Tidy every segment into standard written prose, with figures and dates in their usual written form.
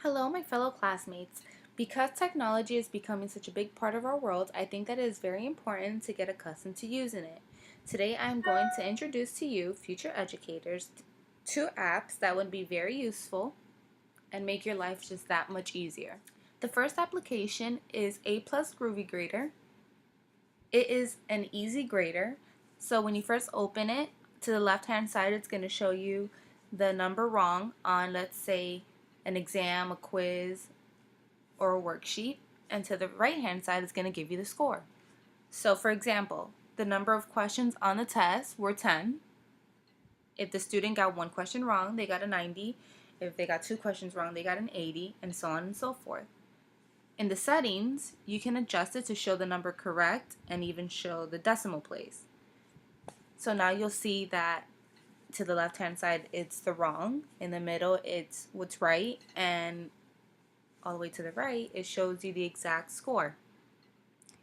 Hello, my fellow classmates. Because technology is becoming such a big part of our world, I think that it is very important to get accustomed to using it. Today, I am going to introduce to you, future educators, two apps that would be very useful and make your life just that much easier. The first application is A Plus Groovy Grader. It is an easy grader, so when you first open it, to the left hand side it's going to show you the number wrong on, let's say, an exam, a quiz, or a worksheet, and to the right hand side is going to give you the score. So for example, the number of questions on the test were 10. If the student got one question wrong, they got a 90. If they got two questions wrong, they got an 80, and so on and so forth. In the settings, you can adjust it to show the number correct and even show the decimal place. So now you'll see that to the left hand side it's the wrong, in the middle it's what's right, and all the way to the right it shows you the exact score.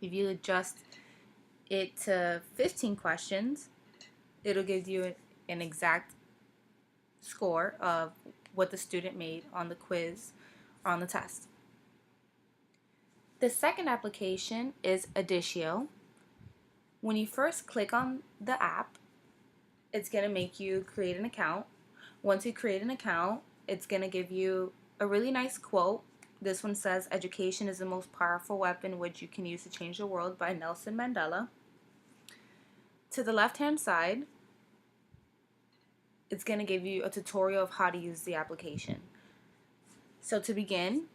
If you adjust it to 15 questions, it'll give you an exact score of what the student made on the quiz or on the test. The second application is Aditio. When you first click on the app, it's going to make you create an account. Once you create an account, it's going to give you a really nice quote. This one says, "Education is the most powerful weapon which you can use to change the world," by Nelson Mandela. To the left-hand side, it's going to give you a tutorial of how to use the application. So to begin,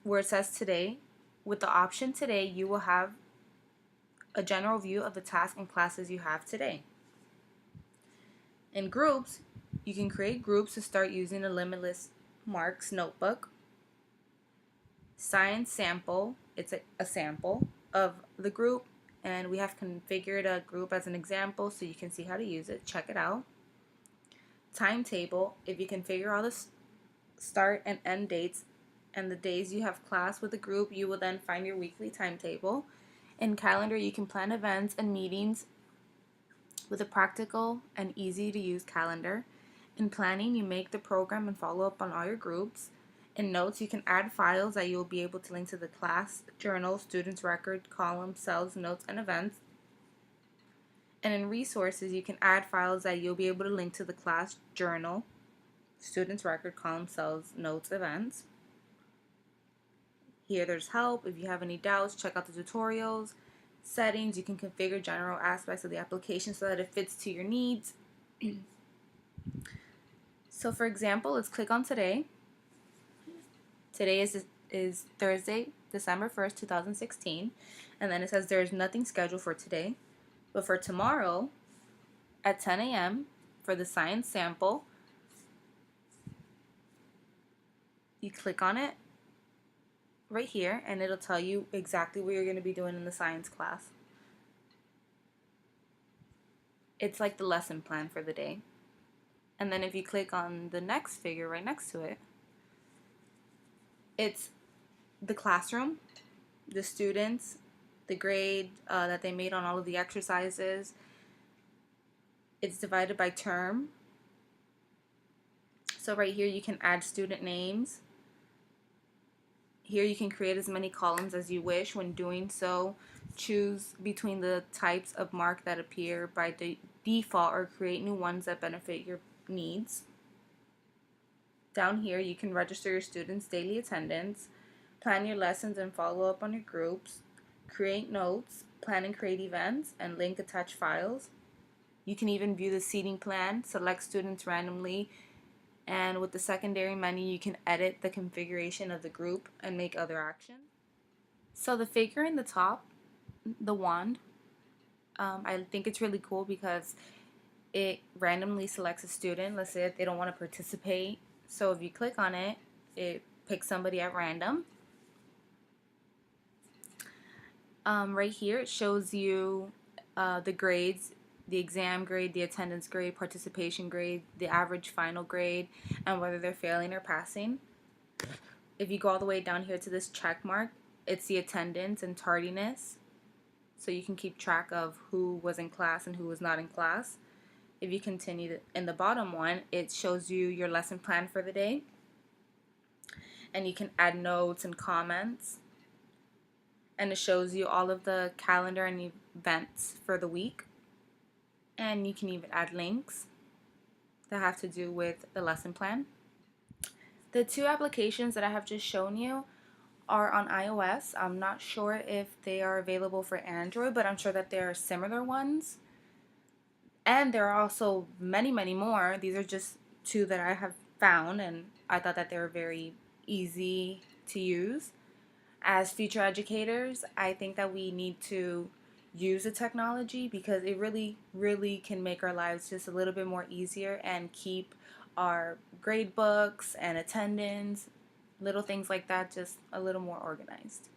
where it says today, with the option today, you will have a general view of the tasks and classes you have today. In groups, you can create groups to start using a limitless marks notebook. Science sample, it's a sample of the group, and we have configured a group as an example so you can see how to use it. Check it out. Timetable, if you configure all the start and end dates and the days you have class with the group, you will then find your weekly timetable. In calendar, you can plan events and meetings with a practical and easy to use calendar. In planning, you make the program and follow up on all your groups. In notes, you can add files that you'll be able to link to the class, journal, students record, columns, cells, notes, and events. And in resources, you can add files that you'll be able to link to the class, journal, students record, columns, cells, notes, events. Here there's help. If you have any doubts, check out the tutorials. Settings, you can configure general aspects of the application so that it fits to your needs. So for example, let's click on today. Today is Thursday, December 1st, 2016, and then it says there is nothing scheduled for today. But for tomorrow at 10 a.m. for the science sample, you click on it right here and it'll tell you exactly what you're going to be doing in the science class. It's like the lesson plan for the day. And then if you click on the next figure right next to it, it's the classroom, the students, the grade that they made on all of the exercises. It's divided by term. So right here you can add student names. Here you can create as many columns as you wish. When doing so, choose between the types of mark that appear by default or create new ones that benefit your needs. Down here you can register your students' daily attendance, plan your lessons and follow up on your groups, create notes, plan and create events, and link attached files. You can even view the seating plan, select students randomly, and with the secondary menu you can edit the configuration of the group and make other actions. So the figure in the top, the wand, I think it's really cool because it randomly selects a student. Let's say if they don't want to participate. So if you click on it, it picks somebody at random. Right here it shows you the grades, the exam grade, the attendance grade, participation grade, the average final grade, and whether they're failing or passing. If you go all the way down here to this check mark, it's the attendance and tardiness, so you can keep track of who was in class and who was not in class. If you continue in the bottom one, it shows you your lesson plan for the day. and you can add notes and comments, and it shows you all of the calendar and events for the week, and you can even add links that have to do with the lesson plan. The two applications that I have just shown you are on iOS. I'm not sure if they are available for Android, but I'm sure that there are similar ones. And there are also many, many more. These are just two that I have found, and I thought that they were very easy to use. As future educators, I think that we need to use the technology because it really, really can make our lives just a little bit more easier and keep our grade books and attendance, little things like that, just a little more organized.